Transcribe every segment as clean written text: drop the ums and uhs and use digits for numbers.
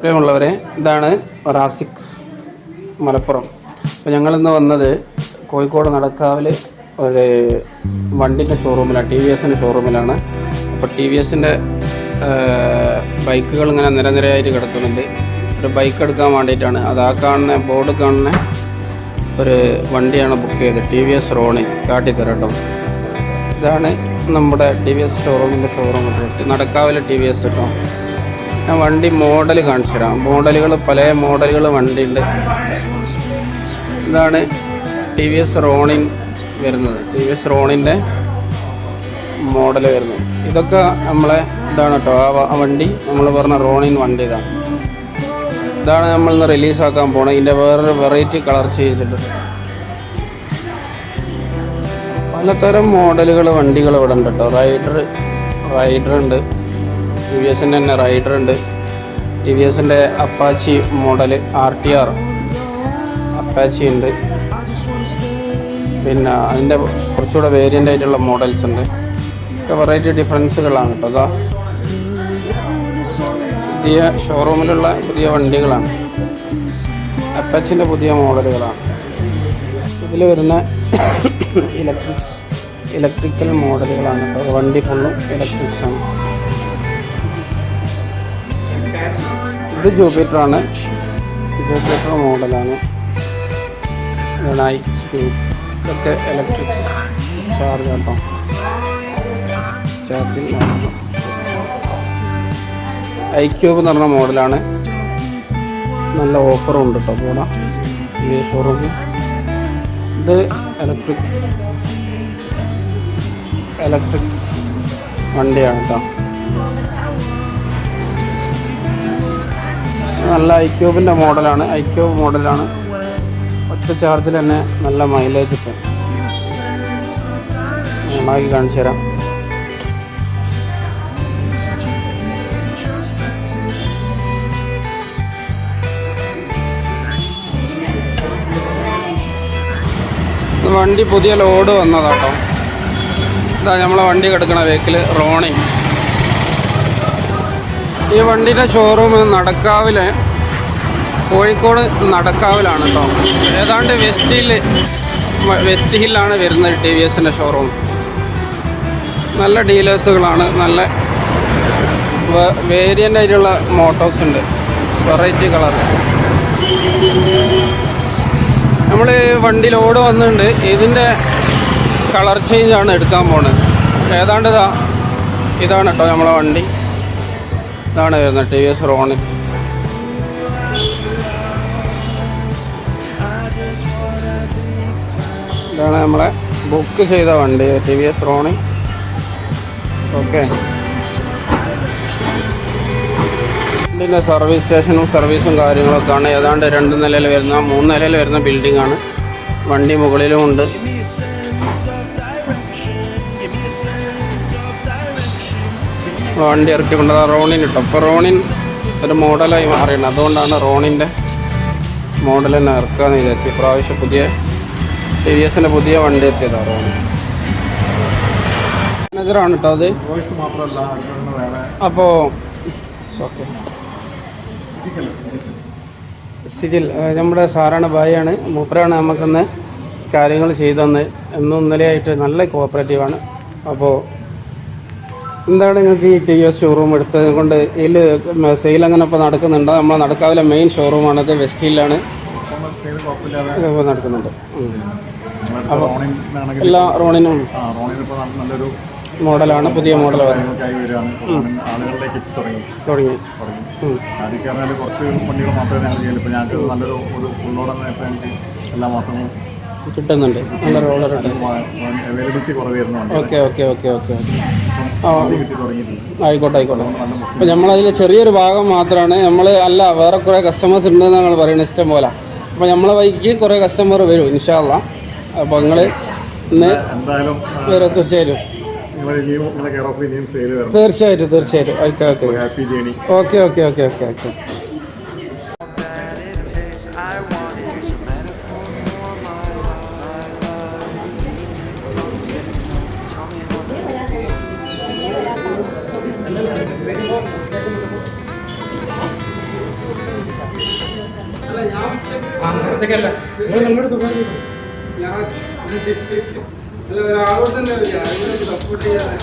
പ്രിയമുള്ളവരെ, ഇതാണ് റാസിക് മലപ്പുറം. അപ്പോൾ ഞങ്ങളിന്ന് വന്നത് കോഴിക്കോട് നടക്കാവിൽ ഒരു വണ്ടിൻ്റെ ഷോറൂമിലാണ്, ടി വി എസിൻ്റെ ഷോറൂമിലാണ്. അപ്പോൾ ടി വി എസിൻ്റെ ബൈക്കുകൾ ഇങ്ങനെ നിരനിരയായിട്ട് കിടക്കുന്നുണ്ട്. ഒരു ബൈക്ക് എടുക്കാൻ വേണ്ടിയിട്ടാണ്. അത് ആ കാണുന്ന ബോർഡ് കാണുന്ന ഒരു വണ്ടിയാണ് ബുക്ക് ചെയ്തത്. ടി വി എസ് റോണി കാട്ടിത്തരാം കേട്ടോ. ഇതാണ് നമ്മുടെ ടി വി എസ് ഷോറൂമിൻ്റെ ഷോറൂം നടക്കാവിലെ ടി വി എസ് കേട്ടോ. ഞാൻ വണ്ടി മോഡൽ കാണിച്ചു തരാം. മോഡലുകൾ പല മോഡലുകൾ വണ്ടിയുണ്ട്. ഇതാണ് ടി വി എസ് റോണിൻ വരുന്നത്. ടി വി എസ് റോണിൻ്റെ മോഡൽ വരുന്നത്. ഇതൊക്കെ നമ്മളെ ഇതാണ് കേട്ടോ. ആ വണ്ടി നമ്മൾ പറഞ്ഞ റോണിൻ വണ്ടി ഇതാണ് നമ്മളിന്ന് റിലീസാക്കാൻ പോണത്. ഇതിൻ്റെ വേറൊരു വെറൈറ്റി കളർ ചെയ്യിച്ചിട്ട് പലതരം മോഡലുകൾ വണ്ടികൾ ഇവിടെ ഉണ്ട് കേട്ടോ. റൈഡർ ഉണ്ട്, ടി വി എസിൻ്റെ തന്നെ റൈഡർ ഉണ്ട്. ടി വി എസിൻ്റെ അപ്പാച്ചി മോഡൽ RTR അപ്പാച്ചി ഉണ്ട്. പിന്നെ അതിൻ്റെ കുറച്ചുകൂടെ വേരിയൻ്റ് ആയിട്ടുള്ള മോഡൽസ് ഉണ്ട്. ഒക്കെ വെറൈറ്റി ഡിഫറൻസുകളാണ് കേട്ടോ. അതാ പുതിയ ഷോറൂമിലുള്ള പുതിയ വണ്ടികളാണ്. അപ്പാച്ചിൻ്റെ പുതിയ മോഡലുകളാണ്. ഇതിൽ വരുന്ന ഇലക്ട്രിക്കൽ മോഡലുകളാണ് കേട്ടോ. വണ്ടി ഫുള്ളും ഇലക്ട്രിക്സാണ്. ഇത് ജൂപ്പിറ്ററാണ്. ജൂപ്പിറ്റർ മോഡലാണ്. ഇതൊക്കെ ഇലക്ട്രിക്സ് ചാർജ് കേട്ടോ. ചാർജിൽ iQube എന്ന് പറഞ്ഞ മോഡലാണ്. നല്ല ഓഫറും ഉണ്ട് കേട്ടോ കൂടെ ഈ ഷോറൂമിൽ. ഇത് ഇലക്ട്രിക് വണ്ടിയാണ് കേട്ടോ. നല്ല iQube മോഡലാണ്. ഒറ്റ ചാർജിൽ തന്നെ നല്ല മൈലേജ് കിട്ടും. നന്നാക്കി കാണിച്ചു തരാം. വണ്ടി പുതിയ ലോഡ് വന്നതാട്ടോ. ഇതാ നമ്മളെ വണ്ടി കിടക്കണ വെഹിക്കിൾ റോണി. ഈ വണ്ടിയുടെ ഷോറൂം നടക്കാവിലെ കോഴിക്കോട് നടക്കാവിലാണ് കേട്ടോ. ഏതാണ്ട് വെസ്റ്റ് ഹില്ലാണ് വരുന്നത് ടി വി എസിൻ്റെ ഷോറൂം. നല്ല ഡീലേഴ്സുകളാണ്. നല്ല വേരിയൻ്റ് ആയിട്ടുള്ള മോട്ടോഴ്സ് ഉണ്ട്, വെറൈറ്റി കളർ. നമ്മൾ വണ്ടി ലോഡ് വന്നിട്ടുണ്ട്. ഇതിൻ്റെ കളർ ചേഞ്ചാണ് എടുക്കാൻ പോണത്. ഏതാണ്ട് ഇതാണ് കേട്ടോ നമ്മളെ വണ്ടി. ഇതാണ് വരുന്നത് ടി വി എസ് റോണി. ഇതാണ് നമ്മളെ ബുക്ക് ചെയ്ത വണ്ടി T V S Ronin. Okay, ഇതിൻ്റെ സർവീസ് സ്റ്റേഷനും സർവീസും കാര്യങ്ങളൊക്കെയാണ്. ഏതാണ്ട് 2 നിലയിൽ വരുന്ന 3 നിലയിൽ വരുന്ന ബിൽഡിംഗ് ആണ്. വണ്ടി മുകളിലും ഉണ്ട്. വണ്ടി ഇറക്കി കൊണ്ടത് റോണിൻ കിട്ടും. അപ്പോൾ റോണിൻ ഒരു മോഡലായി മാറിയിട്ടുണ്ട്. അതുകൊണ്ടാണ് റോണിൻ്റെ മോഡൽ തന്നെ ഇറക്കാമെന്ന് വിചാരിച്ചു. ഇപ്രാവശ്യം പുതിയ ടി വി എസിൻ്റെ പുതിയ വണ്ടി എത്തിയതാണ് റോണിൻ. മാനേജറാണ് കേട്ടോ അത്. അപ്പോൾ ഓക്കെ, സിജിൽ നമ്മുടെ സാറാണ്, ഭായിയാണ്. മൂപ്പരാണ് നമുക്കിന്ന് കാര്യങ്ങൾ ചെയ്തെന്ന്. എന്നും ഇന്നലെയായിട്ട് നല്ല കോഓപ്പറേറ്റീവാണ്. അപ്പോൾ എന്താണ് നിങ്ങൾക്ക് ഈ ടി വി എസ് ഷോറൂം എടുത്തത് കൊണ്ട് ഇതിൽ സെയിൽ അങ്ങനെ ഇപ്പോൾ നടക്കുന്നുണ്ടോ? നമ്മളെ നടക്കാവിലെ മെയിൻ ഷോറൂമാണത്. വെസ്റ്റ് ഹില്ലാണ് നടക്കുന്നുണ്ട്. അപ്പോൾ എല്ലാ റോണിനും മോഡലാണ്, പുതിയ മോഡൽ തുടങ്ങി. കിട്ടുന്നുണ്ട്. നല്ല റോളർ ഓക്കെ. ആയിക്കോട്ടെ. അപ്പോൾ നമ്മളതിൽ ചെറിയൊരു ഭാഗം മാത്രമാണ് നമ്മൾ വേറെ കുറേ കസ്റ്റമേഴ്സ് ഉണ്ടെന്ന് ഞങ്ങൾ പറയുന്നത് ഇഷ്ടം പോലെ. അപ്പോൾ നമ്മളെ വഴിക്ക് കുറേ കസ്റ്റമർ വരും ഇൻഷാ അല്ലാഹ്. അപ്പോൾ നിങ്ങൾ ഇന്ന് വരും തീർച്ചയായിട്ടും. ഓക്കെ. ഒറ്റയ്ക്കല്ല, നിങ്ങൾ നിങ്ങളുടെ തുക ഞാൻ ഒരാളോട് തന്നെ സപ്പോർട്ട് ചെയ്യാൻ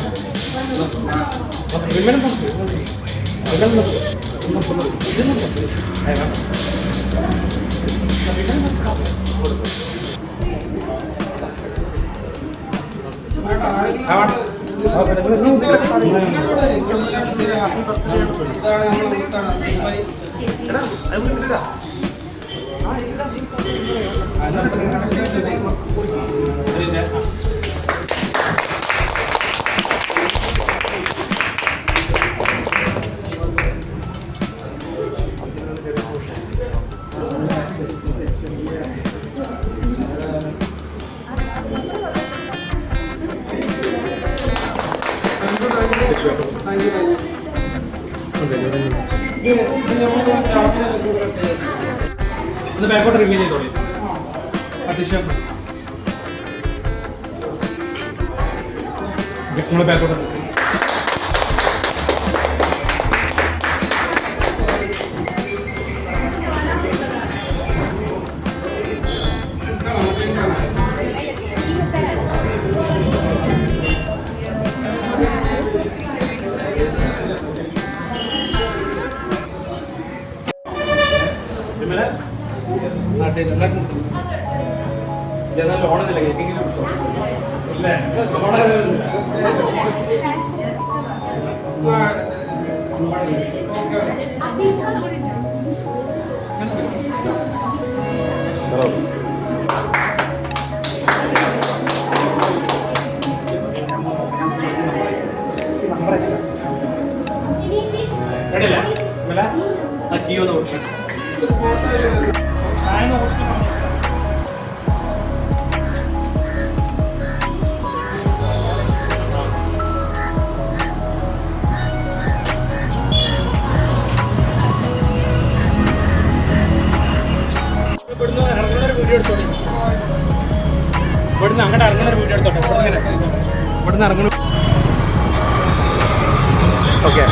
ഒന്ന് ബാക്കോട്ട് റിവ്യൂ ചെയ്തോളി. അത്യാവശ്യം നിങ്ങൾ ബാക്കോട്ട് ലോണെന്നില്ല കേക്കെങ്കിലും കിട്ടോ ഇല്ലേ? റെഡിയല്ലേ? ആ കീ ഒന്ന് കൊടുക്കും. ഇവിടുന്ന് അങ്ങോട്ട് ഇറങ്ങുന്ന ഒരു വീഡിയോ എടുത്തോട്ടെ. ഇവിടുന്ന് ഇറങ്ങുന്നു. ഓക്കെ.